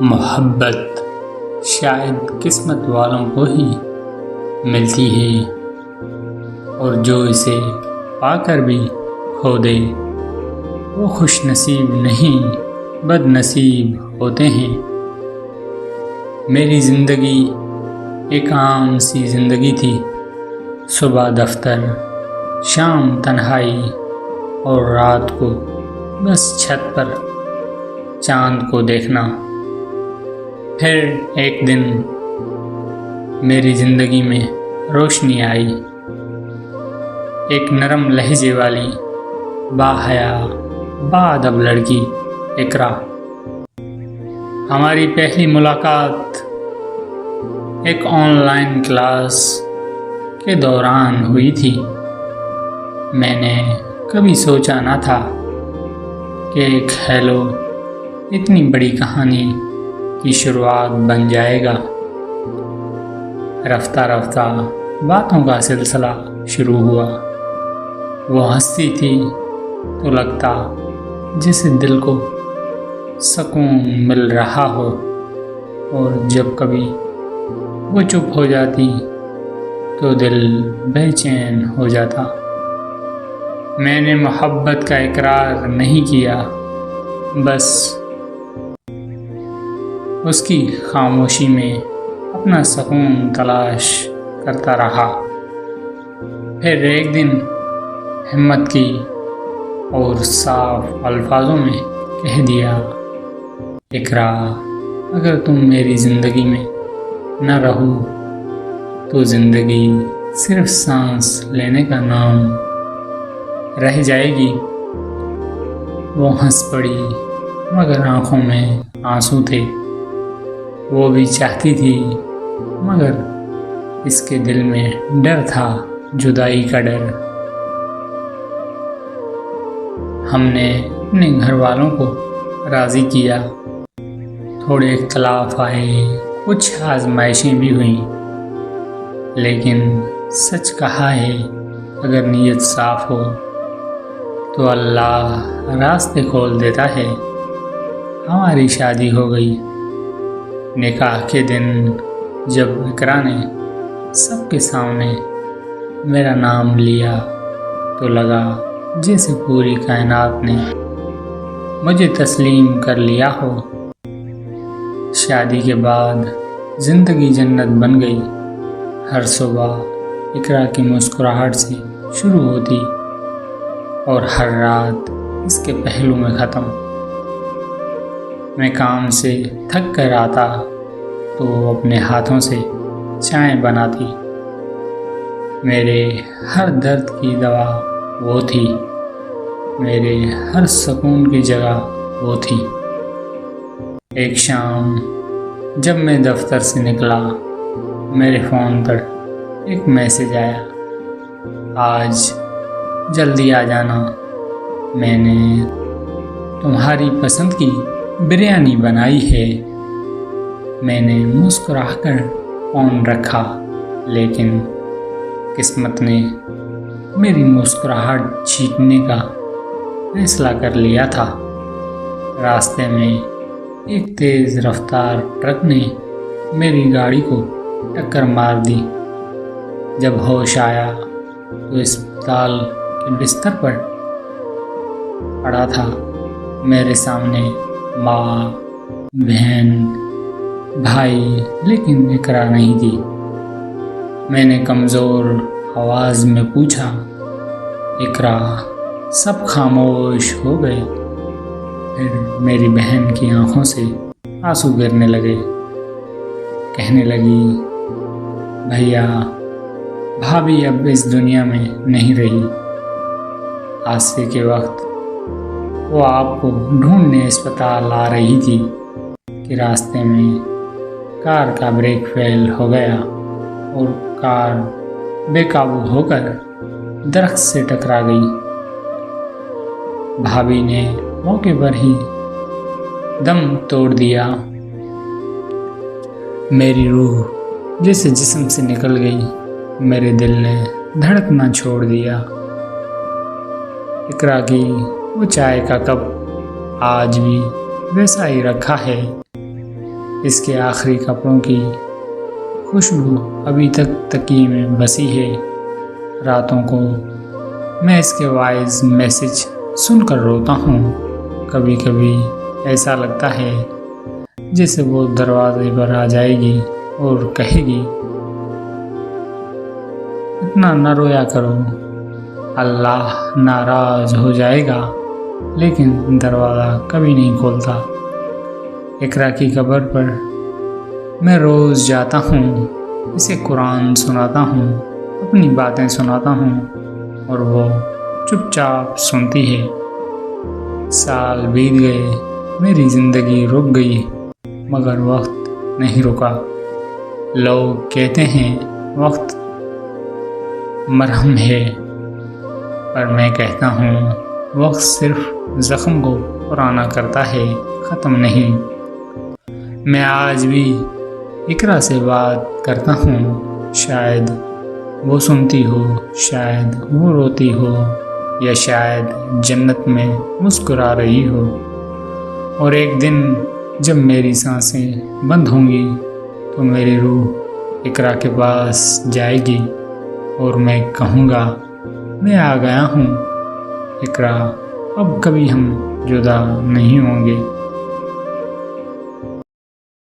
मोहब्बत शायद किस्मत वालों को ही मिलती है और जो इसे पाकर भी खो दे वो खुशनसीब नहीं बदनसीब होते हैं। मेरी ज़िंदगी एक आम सी ज़िंदगी थी। सुबह दफ्तर, शाम तन्हाई और रात को बस छत पर चांद को देखना। फिर एक दिन मेरी ज़िंदगी में रोशनी आई। एक नरम लहजे वाली बाहया बाअदब लड़की इकरा। हमारी पहली मुलाकात एक ऑनलाइन क्लास के दौरान हुई थी। मैंने कभी सोचा न था कि एक हेलो इतनी बड़ी कहानी की शुरुआत बन जाएगा। रफ्ता रफ्ता बातों का सिलसिला शुरू हुआ। वो हंसती थी तो लगता जैसे दिल को सुकून मिल रहा हो, और जब कभी वो चुप हो जाती तो दिल बेचैन हो जाता। मैंने मोहब्बत का इकरार नहीं किया, बस उसकी खामोशी में अपना सुकून तलाश करता रहा। फिर एक दिन हिम्मत की और साफ अल्फाजों में कह दिया, इकरा, अगर तुम मेरी ज़िंदगी में न रहो तो ज़िंदगी सिर्फ सांस लेने का नाम रह जाएगी। वो हंस पड़ी मगर आँखों में आंसू थे। वो भी चाहती थी मगर इसके दिल में डर था, जुदाई का डर। हमने अपने घर वालों को राज़ी किया। थोड़े इख्तलाफ आए, कुछ आजमाइशें भी हुईं, लेकिन सच कहा है, अगर नीयत साफ़ हो तो अल्लाह रास्ते खोल देता है। हमारी शादी हो गई। निकाह के दिन जब इकरा ने सबके सामने मेरा नाम लिया तो लगा जैसे पूरी कायनात ने मुझे तस्लीम कर लिया हो। शादी के बाद ज़िंदगी जन्नत बन गई। हर सुबह इकरा की मुस्कुराहट से शुरू होती और हर रात इसके पहलू में ख़त्म। मैं काम से थक कर आता तो वो अपने हाथों से चाय बनाती। मेरे हर दर्द की दवा वो थी, मेरे हर सुकून की जगह वो थी। एक शाम जब मैं दफ्तर से निकला, मेरे फ़ोन पर एक मैसेज आया, आज जल्दी आ जाना, मैंने तुम्हारी पसंद की बिरयानी बनाई है। मैंने मुस्कुराकर फ़ोन रखा, लेकिन किस्मत ने मेरी मुस्कुराहट छीनने का फैसला कर लिया था। रास्ते में एक तेज़ रफ्तार ट्रक ने मेरी गाड़ी को टक्कर मार दी। जब होश आया तो अस्पताल के बिस्तर पर पड़ा था। मेरे सामने माँ, बहन, भाई, लेकिन इकरा नहीं थी। मैंने कमज़ोर आवाज़ में पूछा, इकरा? सब खामोश हो गए। फिर मेरी बहन की आंखों से आंसू गिरने लगे। कहने लगी, भैया, भाभी अब इस दुनिया में नहीं रही। हादसे के वक्त वो आपको ढूंढने अस्पताल आ रही थी कि रास्ते में कार का ब्रेक फेल हो गया और कार बेकाबू होकर दरख्त से टकरा गई। भाभी ने मौके पर ही दम तोड़ दिया। मेरी रूह जैसे जिस्म से निकल गई। मेरे दिल ने धड़कना छोड़ दिया। इकरा की वो चाय का कप आज भी वैसा ही रखा है। इसके आखिरी कपड़ों की खुशबू अभी तक तकिए में बसी है। रातों को मैं इसके वॉइस मैसेज सुनकर रोता हूँ। कभी कभी ऐसा लगता है जैसे वो दरवाजे पर आ जाएगी और कहेगी, इतना न रोया करो, अल्लाह नाराज हो जाएगा। लेकिन दरवाज़ा कभी नहीं खोलता। इकरा की कब्र पर मैं रोज़ जाता हूँ, इसे कुरान सुनाता हूँ, अपनी बातें सुनाता हूँ और वो चुपचाप सुनती है। साल बीत गए, मेरी ज़िंदगी रुक गई, मगर वक्त नहीं रुका। लोग कहते हैं वक्त मरहम है, पर मैं कहता हूँ वक्त सिर्फ ज़ख्म को पुराना करता है, ख़त्म नहीं। मैं आज भी इकरा से बात करता हूँ, शायद वो सुनती हो, शायद वो रोती हो, या शायद जन्नत में मुस्कुरा रही हो। और एक दिन जब मेरी सांसें बंद होंगी तो मेरी रूह इकरा के पास जाएगी और मैं कहूँगा, मैं आ गया हूँ इकरा, अब कभी हम जुदा नहीं होंगे।